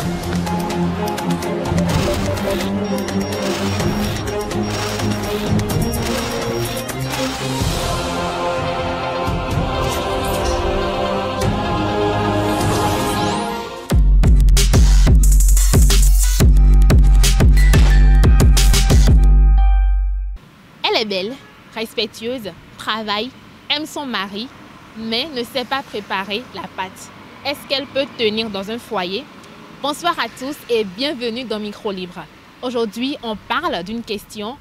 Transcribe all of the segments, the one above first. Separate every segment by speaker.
Speaker 1: Elle est belle, respectueuse, travaille, aime son mari, mais ne sait pas préparer la pâte. Est-ce qu'elle peut tenir dans un foyer? Bonsoir à tous et bienvenue dans Micro Libre. Aujourd'hui, on parle d'une question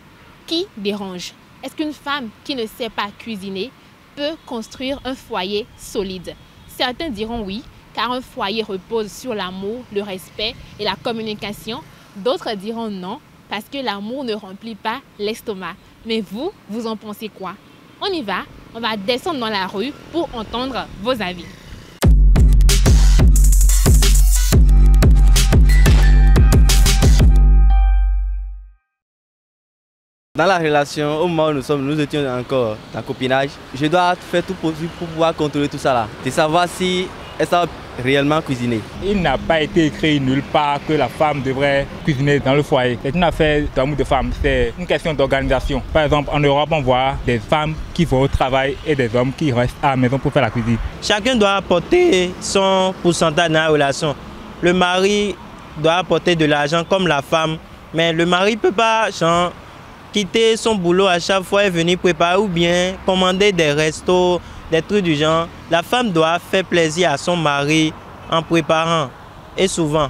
Speaker 1: qui dérange. Est-ce qu'une femme qui ne sait pas cuisiner peut construire un foyer solide? Certains diront oui, car un foyer repose sur l'amour, le respect et la communication. D'autres diront non, parce que l'amour ne remplit pas l'estomac. Mais vous, vous en pensez quoi? On y va, on va descendre dans la rue pour entendre vos avis.
Speaker 2: Dans la relation, au moment où nous étions encore en copinage, je dois faire tout possible pour pouvoir contrôler tout ça là. De savoir si elle sait réellement cuisiner.
Speaker 3: Il n'a pas été écrit nulle part que la femme devrait cuisiner dans le foyer. C'est une affaire d'amour de femme, c'est une question d'organisation. Par exemple, en Europe, on voit des femmes qui vont au travail et des hommes qui restent à la maison pour faire la cuisine.
Speaker 4: Chacun doit apporter son pourcentage dans la relation. Le mari doit apporter de l'argent comme la femme, mais le mari ne peut pas quitter son boulot à chaque fois et venir préparer ou bien commander des restos, des trucs du genre. La femme doit faire plaisir à son mari en préparant. Et souvent.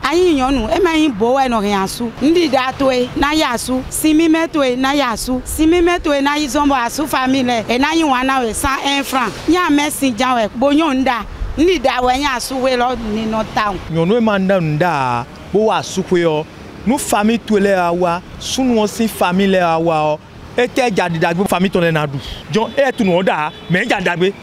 Speaker 5: Nous famille tous les awa, sous aussi famille awa, et que jadidagbe famille ton enadu. John et tout le monde mais jadidagbe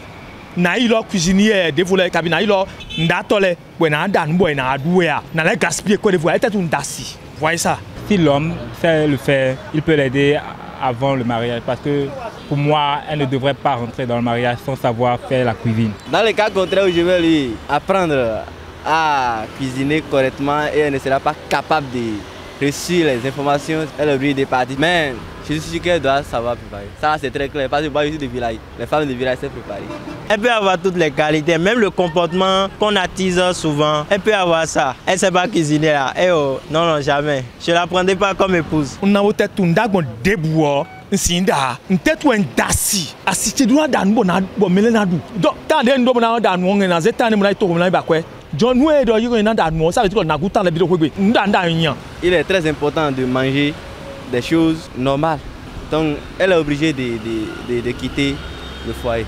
Speaker 5: na ilo cuisinier de voler cabine ilo ndatole buena dan buena douea na la gaspiller quoi de voir était un dassi. Voyez ça.
Speaker 3: Si l'homme sait le faire, il peut l'aider avant le mariage parce que pour moi, elle ne devrait pas rentrer dans le mariage sans savoir faire la cuisine.
Speaker 2: Dans le cas contraire où je vais lui apprendre à cuisiner correctement et elle ne sera pas capable de reçu les informations, elle oublie des parties. Mais je suis sûr qu'elle doit savoir préparer. Ça c'est très clair parce que moi je suis de village. Les femmes de village savent préparer.
Speaker 4: Elle peut avoir toutes les qualités, même le comportement qu'on attise souvent. Elle peut avoir ça. Elle ne sait pas cuisiner là. Eh oh, non, non, jamais. Je ne la prendrai pas comme épouse.
Speaker 5: On a peut-être un dagon debout. Nsinda, peut-être un dassi. Assisté doit dans bon melenadu. Donc tant d'un domo na dans on na zeta ne mona to na ba kwe. John Noé do yugo na dans ça veut dire qu'on a goûté la bidon kwegbe. Ndanda yin.
Speaker 2: Il est très important de manger des choses normales. Donc elle est obligée de quitter le foyer.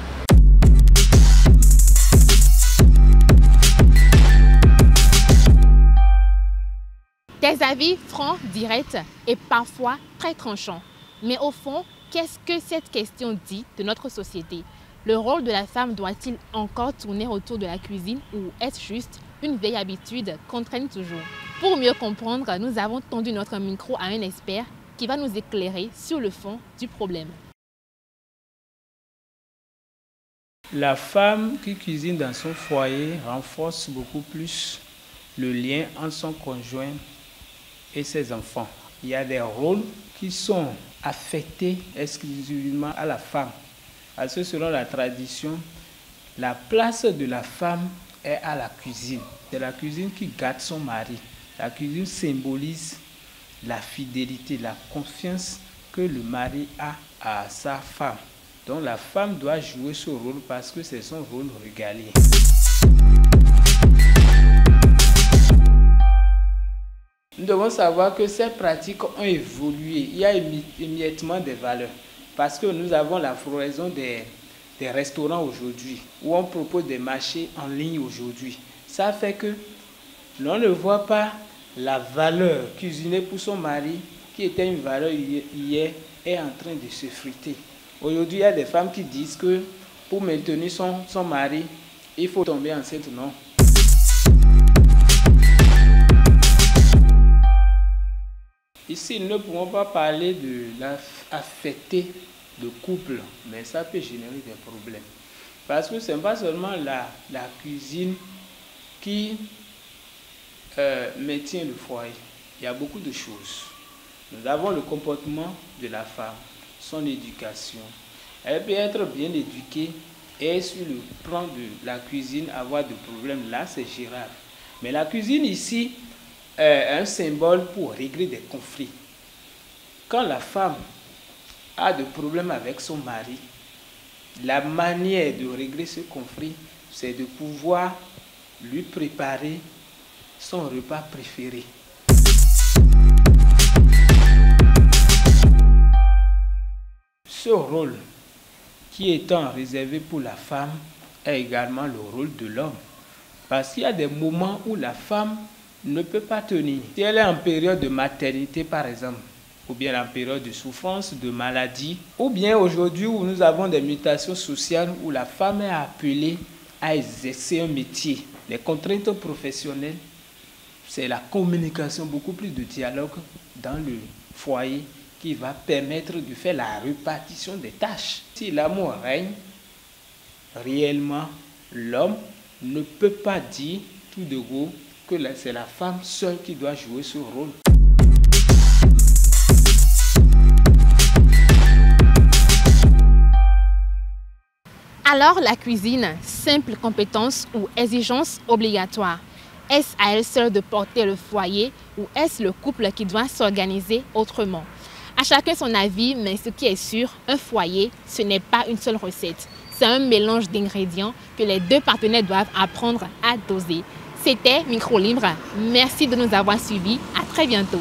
Speaker 1: Des avis francs, directs et parfois très tranchants. Mais au fond, qu'est-ce que cette question dit de notre société? Le rôle de la femme doit-il encore tourner autour de la cuisine ou est-ce juste une vieille habitude qu'on traîne toujours? Pour mieux comprendre, nous avons tendu notre micro à un expert qui va nous éclairer sur le fond du problème.
Speaker 6: La femme qui cuisine dans son foyer renforce beaucoup plus le lien entre son conjoint et ses enfants. Il y a des rôles qui sont affectés exclusivement à la femme. Parce que selon la tradition, la place de la femme est à la cuisine. C'est la cuisine qui gâte son mari. La cuisine symbolise la fidélité, la confiance que le mari a à sa femme. Donc la femme doit jouer ce rôle parce que c'est son rôle régalien. Nous devons savoir que ces pratiques ont évolué. Il y a émiettement des valeurs. Parce que nous avons la floraison des restaurants aujourd'hui, où on propose des marchés en ligne aujourd'hui. Ça fait que l'on ne voit pas la valeur cuisinée pour son mari, qui était une valeur hier, est en train de se fruiter. Aujourd'hui, il y a des femmes qui disent que pour maintenir son mari, il faut tomber enceinte, non. Ici, nous ne pouvons pas parler de l'affecté de couple, mais ça peut générer des problèmes. Parce que ce n'est pas seulement la cuisine qui maintient le foyer, il y a beaucoup de choses. Nous avons le comportement de la femme, son éducation. Elle peut être bien éduquée et sur le plan de la cuisine avoir de problèmes. Là, c'est gérable. Mais la cuisine ici est un symbole pour régler des conflits. Quand la femme a des problèmes avec son mari, la manière de régler ce conflit, c'est de pouvoir lui préparer son repas préféré. Ce rôle qui étant réservé pour la femme est également le rôle de l'homme. Parce qu'il y a des moments où la femme ne peut pas tenir. Si elle est en période de maternité par exemple, ou bien en période de souffrance, de maladie, ou bien aujourd'hui où nous avons des mutations sociales où la femme est appelée à exercer un métier. Les contraintes professionnelles, c'est la communication, beaucoup plus de dialogue dans le foyer qui va permettre de faire la répartition des tâches. Si l'amour règne, réellement, l'homme ne peut pas dire tout de go que c'est la femme seule qui doit jouer ce rôle.
Speaker 1: Alors la cuisine, simple compétence ou exigence obligatoire? Est-ce à elle seule de porter le foyer ou est-ce le couple qui doit s'organiser autrement? À chacun son avis, mais ce qui est sûr, un foyer, ce n'est pas une seule recette. C'est un mélange d'ingrédients que les deux partenaires doivent apprendre à doser. C'était Micro Libre. Merci de nous avoir suivis. À très bientôt.